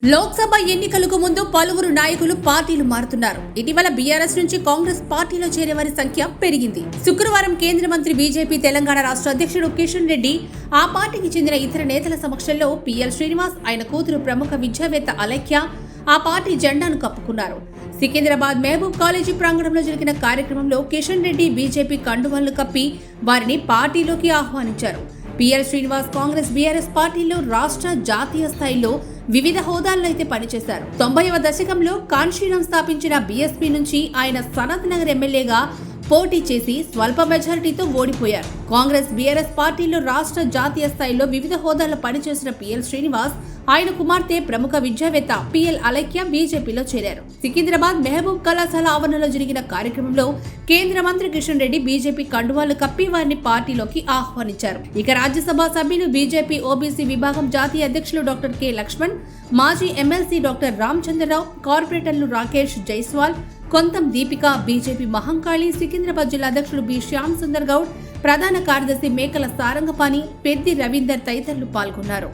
లోక్సభ ఎన్నికలకు ముందు పలువురు నాయకులు పార్టీలు మారుతున్నారు. ఇటీవల బీఆర్ఎస్ నుంచి కాంగ్రెస్ పార్టీలో చేరే వారి సంఖ్య పెరిగింది. శుక్రవారం కేంద్ర మంత్రి బీజేపీ తెలంగాణ రాష్ట్ర అధ్యక్షుడు కిషన్ రెడ్డి ఆ పార్టీకి చెందిన ఇతర నేతల సమక్షంలో పిఎల్ శ్రీనివాస్, ఆయన కూతురు ప్రముఖ విద్యావేత్త అలైఖ్య ఆ పార్టీ జెండాను కప్పుకున్నారు. సికింద్రాబాద్ మహబూబ్ కాలేజీ ప్రాంగణంలో జరిగిన కార్యక్రమంలో కిషన్ రెడ్డి బీజేపీ కండువాలను కప్పి వారిని పార్టీలోకి ఆహ్వానించారు. పిఎల్ శ్రీనివాస్ కాంగ్రెస్ బీఆర్ఎస్ పార్టీలో రాష్ట్ర, జాతీయ స్థాయిలో వివిధ హోదాల్లో అయితే పనిచేశారు. 90వ దశకంలో కాన్షీరం స్థాపించిన బీఎస్పీ నుంచి ఆయన సనత్ నగర్ ఎమ్మెల్యేగా పోటీ చేసి స్వల్ప మెజారిటీతో ఓడిపోయారు. కాంగ్రెస్ బీఆర్ఎస్ పార్టీలో రాష్ట్ర, జాతీయ స్థాయిలో వివిధ హోదాల్లో పనిచేసిన పిఎల్ శ్రీనివాస్, ఆయన కుమార్తె ప్రముఖ విద్యావేత్త పిఎల్ అలైఖ్య బీజేపీలో చేరారు. సికింద్రాబాద్ మహబూబ్ కళాశాల ఆవరణలో జరిగిన కార్యక్రమంలో కేంద్ర మంత్రి కిషన్ రెడ్డి బీజేపీ కండువాలు కప్పి వారిని పార్టీలోకి ఆహ్వానించారు. ఇక రాజ్యసభ సభ్యులు, బీజేపీ ఓబీసీ విభాగం జాతీయ అధ్యక్షులు డాక్టర్ కె లక్ష్మణ్, మాజీ ఎమ్మెల్సీ డాక్టర్ రామచంద్రరావు, కార్పొరేటర్లు రాకేష్ జైస్వాల్, కొంతం దీపిక, బీజేపీ మహంకాళి, సికింద్రాబాద్ జిల్లా అధ్యక్షులు బి శ్యామ్ సుందర్ గౌడ్, ప్రధాన కార్యదర్శి మేకల సారంగపాణి, పెద్ది రవీందర్ తదితరులు పాల్గొన్నారు.